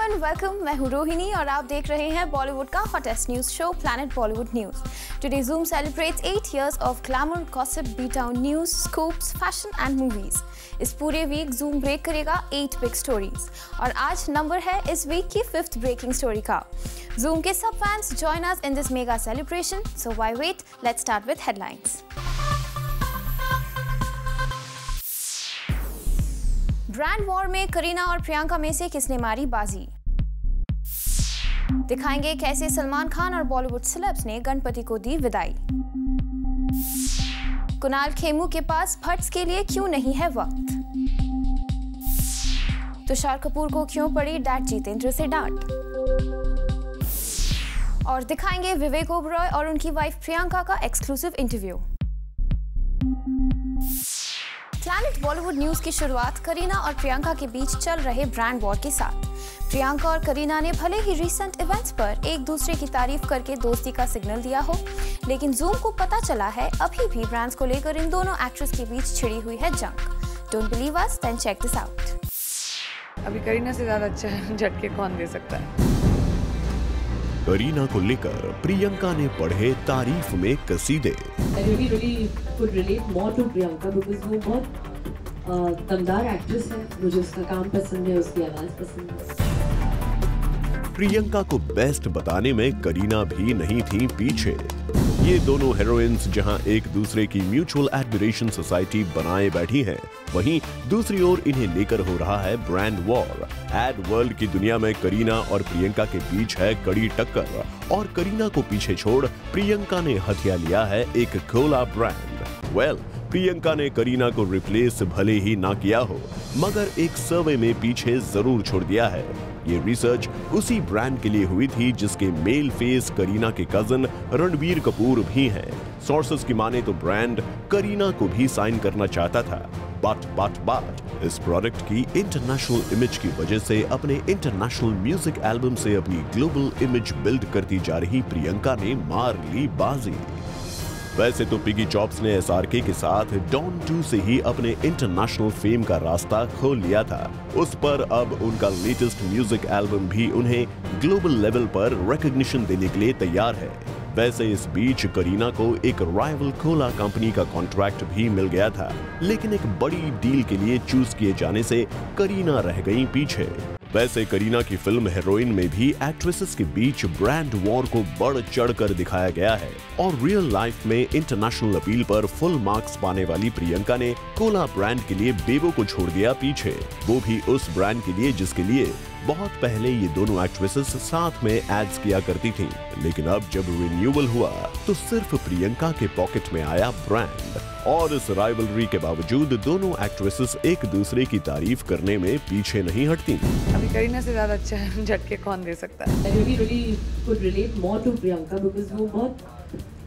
Everyone, welcome. मैं हूँ रोहिणी और आप देख रहे हैं बॉलीवुड का hottest news show planet Bollywood news. Today Zoom celebrates 8 years of glamour, gossip, beat-down news, scoops, fashion and movies। इस पूरे वीक Zoom ब्रेक करेगा 8 बिग स्टोरीज और आज नंबर है इस वीक की 5th ब्रेकिंग स्टोरी का। Zoom के सब fans join us in this mega celebration, so why wait, let's start with headlines. Brand war में करीना और प्रियंका में से किसने मारी बाजी। दिखाएंगे कैसे सलमान खान और बॉलीवुड सेलेब्स ने गणपति को दी विदाई। कुणाल खेमू के पास भट्स के लिए क्यों नहीं है वक्त। तुषार कपूर को क्यों पड़ी डैड जितेंद्र से डांट। और दिखाएंगे विवेक ओबरॉय और उनकी वाइफ प्रियंका का exclusive interview. Planet Bollywood news की शुरुआत करीना और प्रियंका के बीच चल रहे ब्रांड वॉर के साथ। प्रियंका और करीना ने भले ही रिसेंट इवेंट्स पर एक दूसरे की तारीफ करके दोस्ती का सिग्नल दिया हो, लेकिन Zoom को पता चला है अभी भी ब्रांड्स को लेकर इन दोनों एक्ट्रेस के बीच छिड़ी हुई है जंग। Don't believe us? Then check this out. अभी करीना से ज्यादा अच्छा झटके कौन दे सकता है। करीना को लेकर प्रियंका ने पढ़े तारीफ में कसीदे। I really could relate more to Priyanka because वो बहुत दमदार एक्ट्रेस है। मुझे उसका काम पसंद है, उसकी आवाज पसंद है। प्रियंका को बेस्ट बताने में करीना भी नहीं थी पीछे। ये दोनों हीरोइंस जहां एक दूसरे की म्यूचुअल एडमिरेशन सोसाइटी बनाए बैठी हैं, वहीं दूसरी ओर इन्हें लेकर हो रहा है ब्रांड वॉर। एड वर्ल्ड की दुनिया में करीना और प्रियंका के बीच है कड़ी टक्कर और करीना को पीछे छोड़ प्रियंका ने हथिया लिया है एक कोला ब्रांड। प्रियंका ने करीना को रिप्लेस भले ही ना किया हो, मगर एक सर्वे में पीछे जरूर छोड़ दिया है। ये रिसर्च उसी ब्रांड के लिए हुई थी जिसके मेल फेस करीना के कजन रणबीर कपूर भी हैं। सोर्सेस की माने तो ब्रांड करीना को भी साइन करना चाहता था, बट इस प्रोडक्ट की इंटरनेशनल इमेज की वजह से अपने इंटरनेशनल म्यूजिक एल्बम से अपनी ग्लोबल इमेज बिल्ड करती जा रही प्रियंका ने मार ली बाजी। वैसे तो पिगी चॉप्स ने एसआरके के साथ डॉन 2 से ही अपने इंटरनेशनल फेम का रास्ता खोल लिया था। उस पर अब उनका लेटेस्ट म्यूजिक एल्बम भी उन्हें ग्लोबल लेवल पर रिकॉग्निशन देने के लिए तैयार है। वैसे इस बीच करीना को एक राइवल कोला कंपनी का कॉन्ट्रैक्ट भी मिल गया था, लेकिन एक बड़ी डील के लिए चूज किए जाने से करीना रह गई पीछे। वैसे करीना की फिल्म हीरोइन में भी एक्ट्रेसेस के बीच ब्रांड वॉर को बढ़ चढ़ कर दिखाया गया है और रियल लाइफ में इंटरनेशनल अपील पर फुल मार्क्स पाने वाली प्रियंका ने कोला ब्रांड के लिए बेबो को छोड़ दिया पीछे, वो भी उस ब्रांड के लिए जिसके लिए बहुत पहले ये दोनों एक्ट्रेसेस साथ में एड्स किया करती थीं। लेकिन अब जब रिन्यूअल हुआ तो सिर्फ प्रियंका के पॉकेट में आया ब्रांड और इस राइवलरी के बावजूद दोनों एक्ट्रेसेस एक दूसरे की तारीफ करने में पीछे नहीं हटती। अभी करीना से ज्यादा अच्छा झटके कौन दे सकता है। I really could relate more to Priyanka because वो बहुत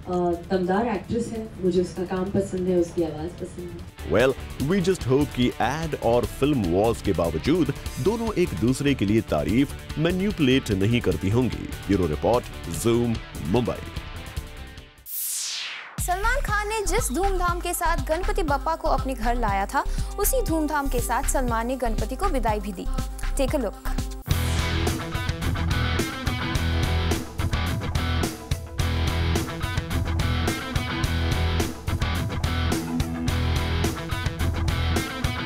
दमदार एक्ट्रेस है। मुझे उसका काम पसंद है, उसकी आवाज पसंद है। We just hope कि एड और फिल्म वॉर्स के बावजूद दोनों एक दूसरे के लिए तारीफ मैन्युपुलेट नहीं करती होंगी। Bureau report, Zoom, Mumbai. Salman Khan ने जिस धूमधाम के साथ गणपति बप्पा को अपने घर लाया था, उसी धूमधाम के साथ सलमान ने गणपति को विदाई भी दी। Take a look.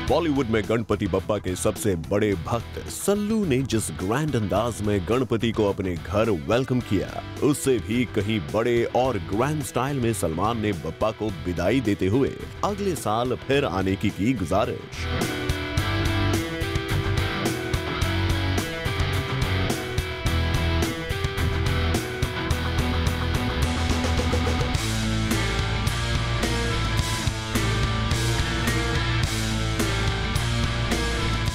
बॉलीवुड में गणपति बप्पा के सबसे बड़े भक्त सल्लू ने जिस ग्रैंड अंदाज में गणपति को अपने घर वेलकम किया, उससे भी कहीं बड़े और ग्रैंड स्टाइल में सलमान ने बप्पा को विदाई देते हुए अगले साल फिर आने की गुजारिश।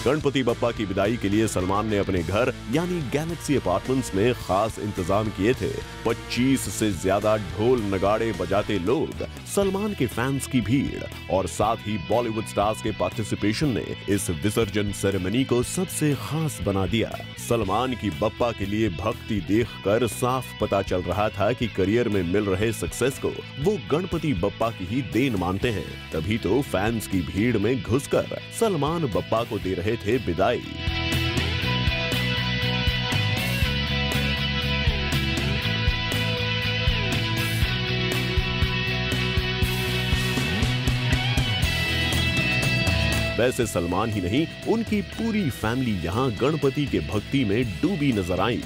गणपति बप्पा की विदाई के लिए सलमान ने अपने घर यानी गैलेक्सी अपार्टमेंट्स में खास इंतजाम किए थे। 25 से ज्यादा ढोल नगाड़े बजाते लोग, सलमान के फैंस की भीड़ और साथ ही बॉलीवुड स्टार्स के पार्टिसिपेशन ने इस विसर्जन सेरेमनी को सबसे खास बना दिया। सलमान की बप्पा के लिए भक्ति देखकर साफ पता चल रहा था कि करियर में मिल रहे सक्सेस को वो गणपति बप्पा की ही देन मानते हैं। तभी तो फैंस की भीड़ में घुसकर सलमान बप्पा को दे रहे थे विदाई। वैसे सलमान ही नहीं, उनकी पूरी फैमिली यहाँ गणपति के भक्ति में डूबी नजर आई।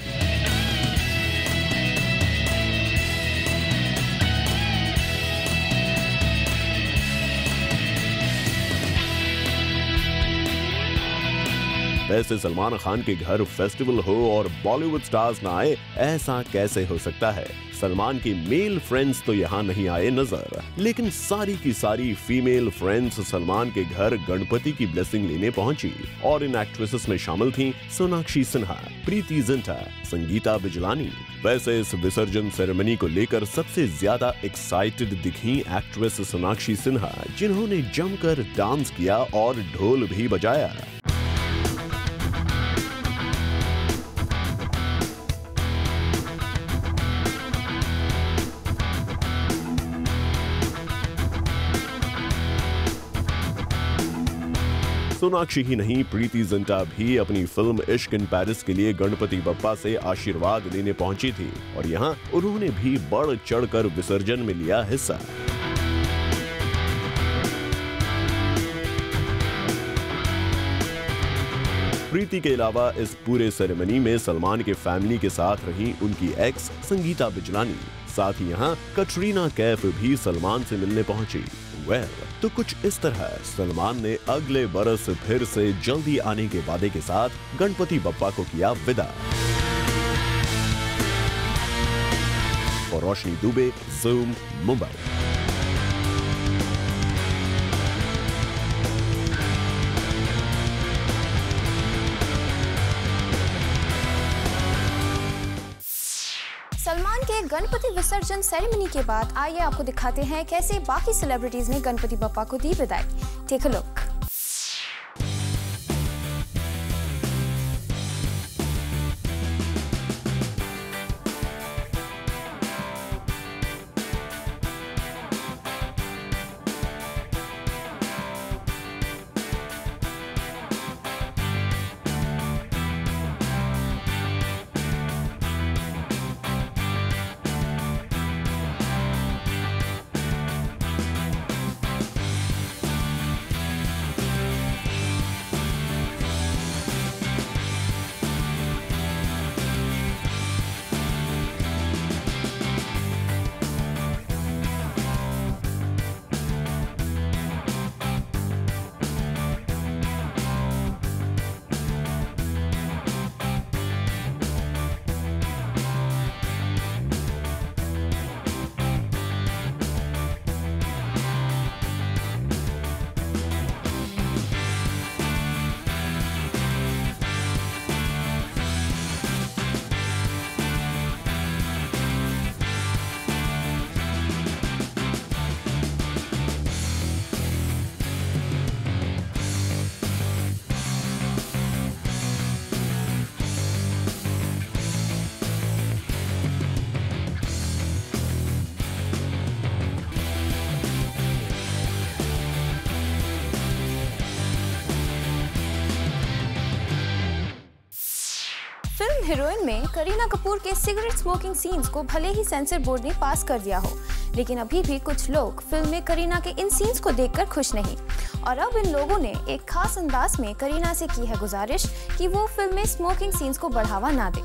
वैसे सलमान खान के घर फेस्टिवल हो और बॉलीवुड स्टार्स ना आए, ऐसा कैसे हो सकता है। सलमान की मेल फ्रेंड्स तो यहाँ नहीं आए नजर, लेकिन सारी की सारी फीमेल फ्रेंड्स सलमान के घर गणपति की ब्लेसिंग लेने पहुंची। और इन एक्ट्रेसेस में शामिल थीं सोनाक्षी सिन्हा, प्रीति जिंटा, संगीता बिजलानी। वैसे इस विसर्जन सेरेमनी को लेकर सबसे ज्यादा एक्साइटेड दिखी एक्ट्रेस सोनाक्षी सिन्हा, जिन्होंने जमकर डांस किया और ढोल भी बजाया। सोनाक्षी ही नहीं, प्रीति जिंटा भी अपनी फिल्म इश्क इन पेरिस के लिए गणपति बप्पा से आशीर्वाद लेने पहुंची थी और यहाँ उन्होंने भी बढ़ चढ़कर विसर्जन में लिया हिस्सा। प्रीति के अलावा इस पूरे सेरेमनी में सलमान के फैमिली के साथ रही उनकी एक्स संगीता बिजलानी। साथ ही यहाँ कटरीना कैफ भी सलमान से मिलने पहुंची। तो कुछ इस तरह सलमान ने अगले बरस फिर से जल्दी आने के वादे के साथ गणपति बप्पा को किया विदा। और रोशनी दुबे, ज़ूम, मुंबई। सलमान के गणपति विसर्जन सेरेमनी के बाद आइए आपको दिखाते हैं कैसे बाकी सेलिब्रिटीज ने गणपति बप्पा को दी विदाई। Take a look. Film heroine में करीना कपूर के सिगरेट स्मोकिंग सीन्स को भले ही सेंसर बोर्ड ने पास कर दिया हो, लेकिन अभी भी कुछ लोग फिल्म में करीना के इन सीन्स को देखकर खुश नहीं। और अब इन लोगों ने एक खास अंदाज में करीना से की है गुजारिश कि वो फिल्म में स्मोकिंग सीन्स को बढ़ावा ना दे।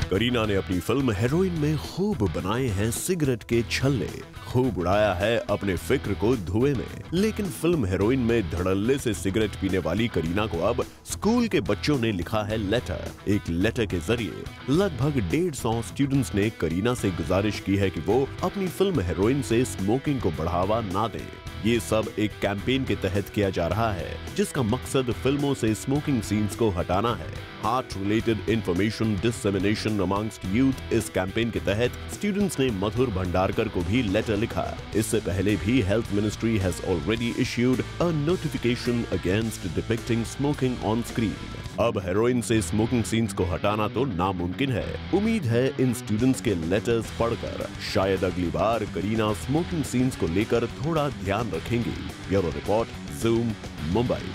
करीना ने अपनी फिल्म हीरोइन में खूब बनाए हैं सिगरेट के छल्ले, खूब उड़ाया है अपने फिक्र को धुएं में। लेकिन फिल्म हीरोइन में धड़ल्ले से सिगरेट पीने वाली करीना को अब स्कूल के बच्चों ने लिखा है लेटर। एक लेटर के जरिए लगभग 150 स्टूडेंट्स ने करीना से गुजारिश की है कि वो अपनी फिल्म हीरोइन से स्मोकिंग को बढ़ावा ना दें। ये सब एक कैंपेन के तहत किया जा रहा है, जिसका मकसद फिल्मों से स्मोकिंग सीन्स को हटाना है। Heart related information डिससेमिनेशन amongst youth इस कैंपेन के तहत स्टूडेंट्स ने मधुर भंडारकर को भी लेटर लिखा। इससे पहले भी health ministry has already issued a notification against depicting smoking on screen. अब हेरोइन से स्मोकिंग सीन्स को हटाना तो नामुमकिन है। उम्मीद है इन स्टूडेंट्स के लेटर्स पढ़कर शायद अगली बार करीना स्मोकिंग सीन्स को लेकर थोड़ा ध्यान रखेंगी। Bureau report, zoom, Mumbai.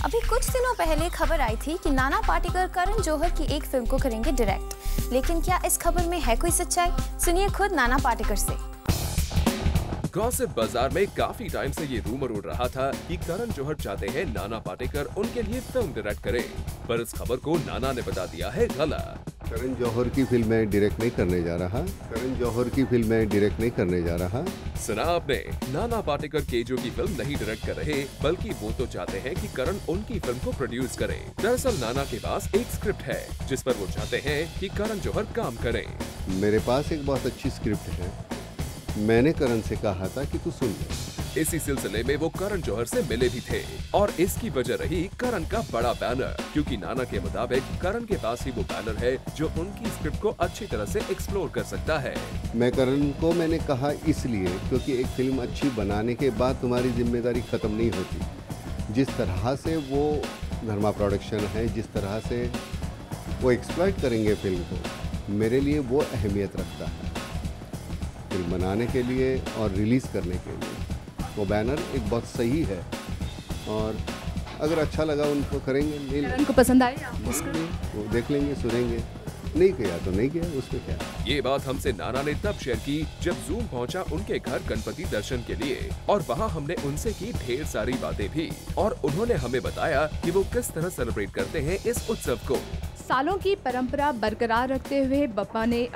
अभी कुछ दिनों पहले खबर आई थी कि नाना पाटेकर करण जौहर की एक फिल्म को करेंगे डायरेक्ट, लेकिन क्या इस खबर में है कोई सच्चाई? सुनिए खुद नाना पाटेकर से। गॉसिप बाजार में काफी टाइम से ये रूमर उड़ रहा था कि करण जौहर चाहते हैं नाना पाटेकर उनके लिए फिल्म डायरेक्ट करें, पर इस खबर को नाना ने बता दिया है गलत। करण जौहर की फिल्म में डायरेक्ट नहीं करने जा रहा। करण जौहर की फिल्म में डायरेक्ट नहीं करने जा रहा। सुना आपने, नाना पाटेकर केजो की फिल्म नहीं डायरेक्ट कर रहे, बल्कि वो तो चाहते हैं कि करण उनकी फिल्म को प्रोड्यूस करे। दरअसल नाना के पास एक स्क्रिप्ट है जिस पर वो चाहते हैं कि करण जौहर काम करें। मेरे पास एक बहुत अच्छी स्क्रिप्ट है, मैंने करण से कहा था कि तू सुन ले। इसी सिलसिले में वो करण जौहर से मिले भी थे और इसकी वजह रही करण का बड़ा बैनर, क्योंकि नाना के मुताबिक करण के पास ही वो बैनर है जो उनकी स्क्रिप्ट को अच्छी तरह से एक्सप्लोर कर सकता है। मैं करण को मैंने कहा इसलिए क्योंकि एक फिल्म अच्छी बनाने के बाद तुम्हारी जिम्मेदारी खत्म नहीं होती। जिस तरह से वो धर्मा प्रोडक्शन है, जिस तरह से वो एक्सप्लॉइट करेंगे फिल्म को, मेरे लिए वो अहमियत रखता है फिल्म बनाने के लिए और रिलीज़ करने के लिए। वो बैनर एक बहुत सही है और अगर अच्छा लगा उनको करेंगे। उनको पसंद आए वो देख लेंगे, सुनेंगे, नहीं किया तो नहीं किया, उसमें क्या। ये बात हमसे नाना ने तब शेयर की जब जूम पहुंचा उनके घर गणपति दर्शन के लिए, और वहां हमने उनसे की ढेर सारी बातें भी, और उन्होंने हमें बताया कि वो किस तरह सेलिब्रेट करते हैं इस उत्सव को। सालों की परंपरा बरकरार रखते हुए बप्पा ने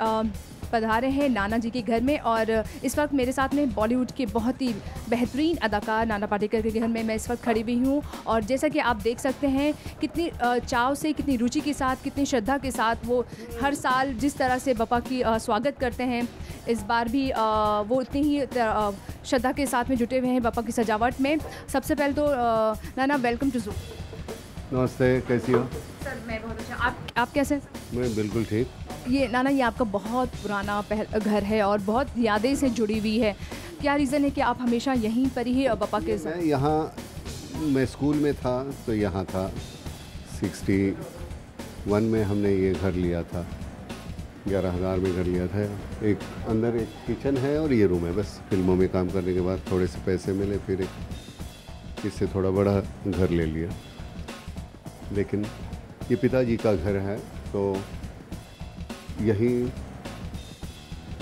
पधारे हैं नाना जी के घर में, और इस वक्त मेरे साथ में बॉलीवुड के बहुत ही बेहतरीन अदाकार नाना पाटेकर के घर में मैं इस वक्त खड़ी हुई हूँ। और जैसा कि आप देख सकते हैं कितनी चाव से, कितनी रुचि के साथ, कितनी श्रद्धा के साथ वो हर साल जिस तरह से बप्पा की स्वागत करते हैं, इस बार भी वो उतनी ही श्रद्धा के साथ में जुटे हुए हैं बप्पा की सजावट में। सबसे पहले तो नाना वेलकम टू ज़ूम। नमस्ते, कैसी हो? सर मैं बहुत अच्छा, आप कैसे हैं? मैं बिल्कुल ठीक। ये नाना, ये आपका बहुत पुराना घर है और बहुत यादें से जुड़ी हुई है। क्या रीज़न है कि आप हमेशा यहीं पर ही बप्पा के साथ? मैं स्कूल में था तो यहाँ था। 61 में हमने ये घर लिया था, 11,000 में घर लिया था। एक अंदर एक किचन है और ये रूम है। बस फिल्मों में काम करने के बाद थोड़े से पैसे मिले, फिर इससे थोड़ा बड़ा घर ले लिया। लेकिन ये पिताजी का घर है तो यही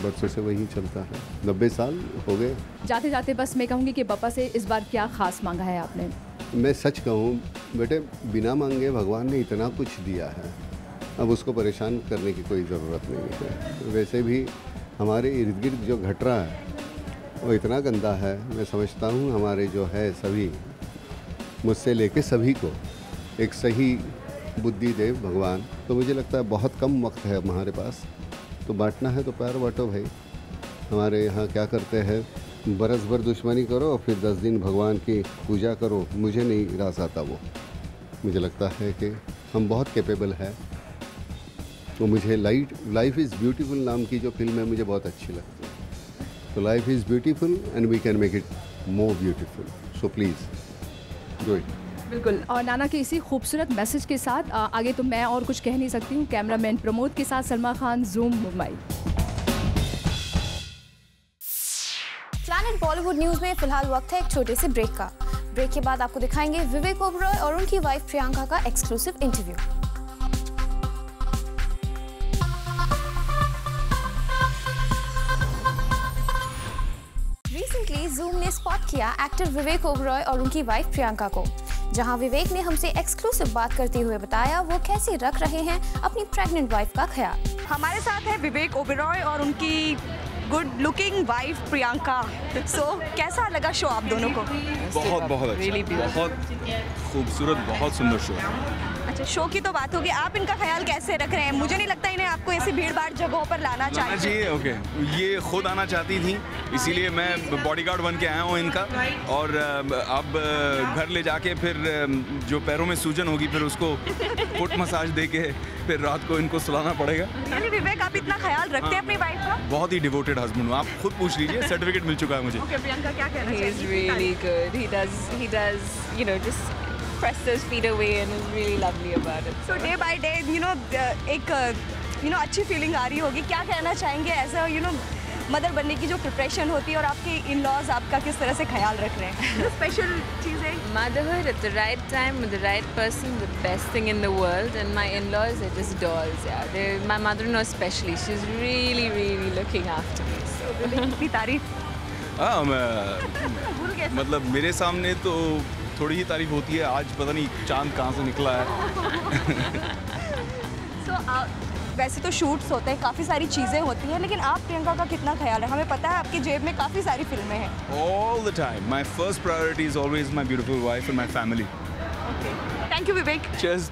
बरसों से वही चलता है। 90 साल हो गए। जाते जाते बस मैं कहूँगी कि बप्पा से इस बार क्या ख़ास मांगा है आपने? मैं सच कहूँ बेटे, बिना मांगे भगवान ने इतना कुछ दिया है, अब उसको परेशान करने की कोई ज़रूरत नहीं है। वैसे भी हमारे इर्द गिर्द जो घट रहा है वो इतना गंदा है। मैं समझता हूँ हमारे जो है सभी, मुझसे लेके सभी को एक सही बुद्धि दे भगवान। तो मुझे लगता है बहुत कम वक्त है हमारे पास, तो बांटना है तो प्यार बांटो भाई। हमारे यहाँ क्या करते हैं, बरस भर दुश्मनी करो और फिर 10 दिन भगवान की पूजा करो। मुझे नहीं रास आता वो। मुझे लगता है कि हम बहुत कैपेबल है। तो मुझे लाइफ इज़ ब्यूटीफुल नाम की जो फिल्म है मुझे बहुत अच्छी लगती है। तो life is beautiful and we can make it more beautiful, so please do it. बिल्कुल। और नाना के इसी खूबसूरत मैसेज के साथ आगे तो मैं और कुछ कह नहीं सकती हूँ। कैमरामैन प्रमोद के साथ Salma Khan, zoom Mumbai. Planet Bollywood news में फिलहाल वक्त है एक छोटे से ब्रेक का। ब्रेक के बाद आपको दिखाएंगे विवेक ओबरॉय और उनकी वाइफ प्रियंका का एक्सक्लूसिव इंटरव्यू। रिसेंटली ज़ूम ने स्पॉट किया एक्टर विवेक ओबरॉय और उनकी वाइफ प्रियंका को, जहां विवेक ने हमसे एक्सक्लूसिव बात करते हुए बताया वो कैसे रख रहे हैं अपनी प्रेग्नेंट वाइफ का ख्याल। हमारे साथ है विवेक ओबरॉय और उनकी गुड लुकिंग वाइफ प्रियंका। कैसा लगा शो आप दोनों को? बहुत अच्छा, बहुत खूबसूरत, बहुत सुंदर शो है। अच्छा, शो की तो बात होगी, आप इनका ख्याल कैसे रख रहे हैं? मुझे नहीं लगता इन्हें आपको ऐसी भीड़-भाड़ जगहों पर लाना चाहिए। ओके, ये खुद आना चाहती थी, इसीलिए मैं बॉडीगार्ड बन के आया हूँ इनका। और अब घर ले जाके फिर जो पैरों में सूजन होगी फिर उसको फुट मसाज दे के फिर रात को इनको सुलाना पड़ेगा। यानी विवेक, आप इतना ख्याल रखते हैं अपनी वाइफ का? बहुत ही डिवोटेड हस्बैंड हूँ, आप खुद पूछ लीजिए, सर्टिफिकेट मिल चुका है मुझे। ओके, प्रियंका क्या कहना चाहिए? He is really good. He does, you know, just press those feet away and is really lovely about it. So day by day, एक अच्छी फीलिंग आ रही होगी। क्या कहना चाहेंगे एज अ मदर बनने की जो प्रिपरेशन होती है और आपके इन लॉज आपका किस तरह से ख्याल रख रहे हैं? स्पेशल चीज़ें? Motherhood at the right time with the right person, the best thing in the world. And my in-laws are just dolls. Yeah, my mother-in-law especially. She's really, really looking after me. So कितनी तारीफ। हाँ, मतलब मेरे सामने तो थोड़ी ही तारीफ होती है, आज पता नहीं चांद कहाँ से निकला है। वैसे तो शूट्स होते हैं, काफ़ी सारी चीज़ें होती हैं, लेकिन आप प्रियंका का कितना ख्याल है? हमें पता है आपकी जेब में काफ़ी सारी फिल्में हैं। All the time. My first priority is always my beautiful wife and my family. Okay. Thank you, Vivek. Cheers.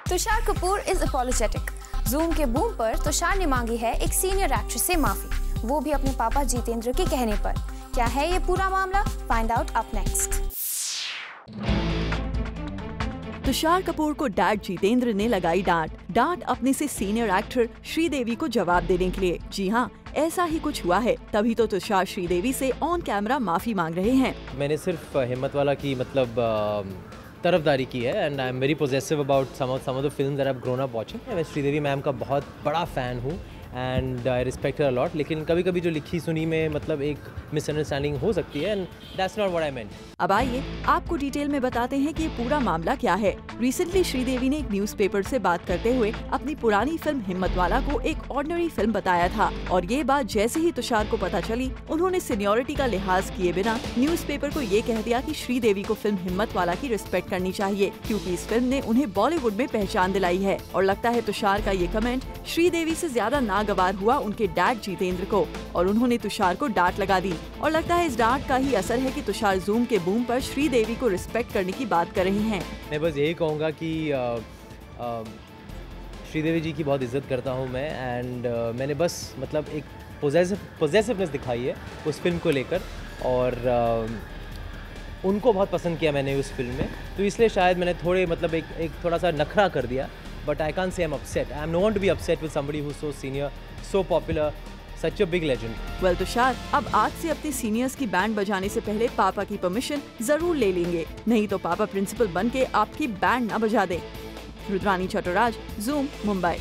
Tushar Kapoor is apologetic. Zoom के बूम पर तुषार ने मांगी है एक सीनियर एक्ट्रेस से माफी, वो भी अपने पापा जितेंद्र के कहने पर। क्या है ये पूरा मामला? Find out up next. Tushar Kapoor को डैड जितेंद्र ने लगाई डांट अपने से सीनियर एक्टर श्रीदेवी को जवाब देने के लिए। जी हाँ, ऐसा ही कुछ हुआ है, तभी तो तुषार श्रीदेवी से ऑन कैमरा माफी मांग रहे हैं। मैंने सिर्फ हिम्मतवाला की मतलब तरफदारी की है and I am very possessive about some of the films that I have grown up watching. मैं श्रीदेवी मैम का बहुत बड़ा फ़ैन हूँ and I respect her a lot, लेकिन कभी कभी जो लिखी सुनी में मतलब एक मिसअंडरस्टैंडिंग हो सकती है and that's not what I meant. अब आइए आपको डिटेल में बताते हैं कि ये पूरा मामला क्या है। रिसेंटली श्रीदेवी ने एक न्यूज़पेपर से बात करते हुए अपनी पुरानी फिल्म हिम्मतवाला को एक ऑर्डिनरी फिल्म बताया था, और ये बात जैसे ही तुषार को पता चली, उन्होंने सीनियरिटी का लिहाज किए बिना न्यूज़पेपर को ये कह दिया कि श्रीदेवी को फिल्म हिम्मतवाला की रिस्पेक्ट करनी चाहिए, क्योंकि इस फिल्म ने उन्हें बॉलीवुड में पहचान दिलाई है। और लगता है तुषार का ये कमेंट श्रीदेवी से ज्यादा नागवार हुआ उनके डैड जितेंद्र को, और उन्होंने तुषार को डांट लगा दी। और लगता है इस डांट का ही असर है कि तुषार जूम के बूम पर श्रीदेवी को रिस्पेक्ट करने की बात कर रही हैं। मैं बस यही कहूँगा कि श्रीदेवी जी की बहुत इज्जत करता हूँ मैं एंड मैंने बस मतलब एक पोजेसिवनेस दिखाई है उस फिल्म को लेकर, और उनको बहुत पसंद किया मैंने उस फिल्म में, तो इसलिए शायद मैंने थोड़े मतलब एक थोड़ा सा नखरा कर दिया। But I can't say I'm upset. I'm no one to be upset with somebody who's so senior, so popular, such a big legend. Well, Tushar अब आज से अपने सीनियर्स की बैंड बजाने से पहले पापा की परमिशन जरूर ले लेंगे, नहीं तो पापा प्रिंसिपल बन के आपकी बैंड न बजा दे। Rudrani Chattoraj, Zoom, Mumbai.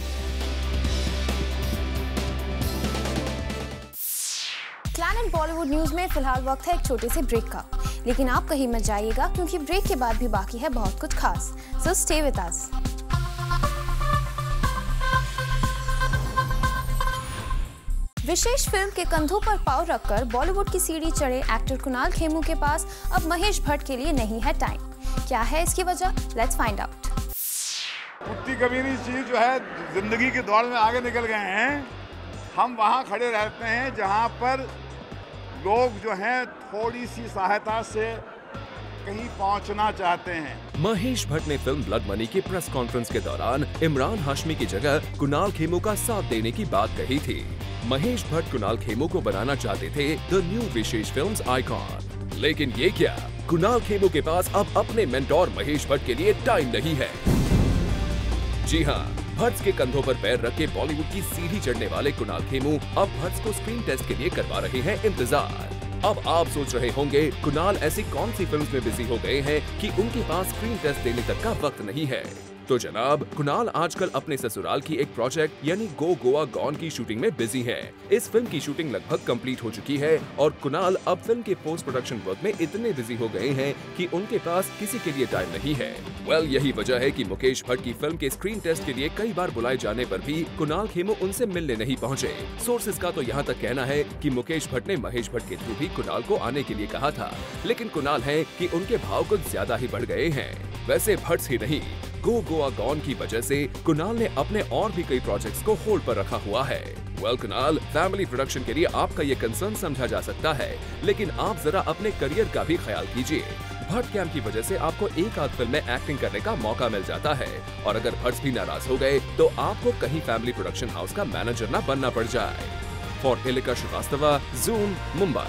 Planet Bollywood News में फिलहाल वक्त है एक छोटे से ब्रेक का, लेकिन आप कहीं मत जाइएगा क्योंकि ब्रेक के बाद भी बाकी है बहुत कुछ खास। So stay with us. Vishesh film के कंधों पर पांव रखकर बॉलीवुड की सीढ़ी चढ़े एक्टर कुणाल खेमू के पास अब महेश भट्ट के लिए नहीं है टाइम। क्या है इसकी वजह? Let's find out. कुत्ती कबीरी चीज जो है, जिंदगी के दौर में आगे निकल गए हैं। हम वहाँ खड़े रहते हैं जहाँ पर लोग जो हैं थोड़ी सी सहायता से कहीं पहुंचना चाहते हैं। महेश भट्ट ने फिल्म ब्लड मनी की प्रेस कॉन्फ्रेंस के दौरान इमरान हाशमी की जगह कुणाल खेमू का साथ देने की बात कही थी। महेश भट्ट कुणाल खेमू को बनाना चाहते थे the new Vishesh films icon, लेकिन ये क्या, कुणाल खेमू के पास अब अपने मेंटोर महेश भट्ट के लिए टाइम नहीं है। जी हाँ, भट्ट के कंधों पर पैर रख के बॉलीवुड की सीढ़ी चढ़ने वाले कुणाल खेमू अब भट्ट को स्क्रीन टेस्ट के लिए करवा रहे हैं इंतजार। अब आप सोच रहे होंगे कुणाल ऐसी कौन सी फिल्म्स में बिजी हो गए हैं कि उनके पास स्क्रीन टेस्ट देने तक का वक्त नहीं है। तो जनाब, कुणाल आजकल अपने ससुराल की एक प्रोजेक्ट यानी गो गोवा गॉन की शूटिंग में बिजी है। इस फिल्म की शूटिंग लगभग कंप्लीट हो चुकी है और कुणाल अब फिल्म के पोस्ट प्रोडक्शन वर्क में इतने बिजी हो गए हैं कि उनके पास किसी के लिए टाइम नहीं है। वेल, यही वजह है कि मुकेश भट्ट की फिल्म के स्क्रीन टेस्ट के लिए कई बार बुलाए जाने पर भी कुणाल खेमू उनसे मिलने नहीं पहुंचे। सोर्सेज का तो यहाँ तक कहना है कि मुकेश भट्ट ने महेश भट्ट के थ्रू भी कुणाल को आने के लिए कहा था, लेकिन कुणाल है कि उनके भाव कुछ ज्यादा ही बढ़ गए हैं। वैसे भट्ट ही नहीं, गो गोवा गॉन की वजह से कुणाल ने अपने और भी कई प्रोजेक्ट्स को होल्ड पर रखा हुआ है। वेल कुणाल, फैमिली प्रोडक्शन के लिए आपका ये कंसर्न समझा जा सकता है, लेकिन आप जरा अपने करियर का भी ख्याल कीजिए। भट्ट कैंप की वजह से आपको एक आध फिल्म में एक्टिंग करने का मौका मिल जाता है, और अगर भट्ट भी नाराज हो गए तो आपको कहीं फैमिली प्रोडक्शन हाउस का मैनेजर न बनना पड़ जाए। For Ilika Srivastava, Zoom, Mumbai.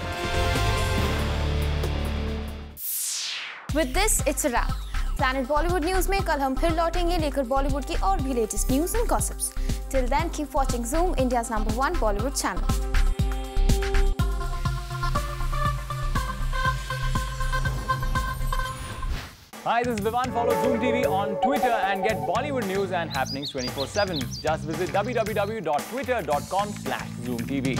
With this, it's a wrap. Planet Bollywood News में कल हम फिर लौटेंगे लेकर बॉलीवुड की और भी latest news and gossips. Till then keep watching Zoom, India's #1 Bollywood channel. Hi, this is Vivan. Follow Zoom TV on Twitter and get Bollywood news and happenings 24/7. Just visit www.twitter.com/ZoomTV.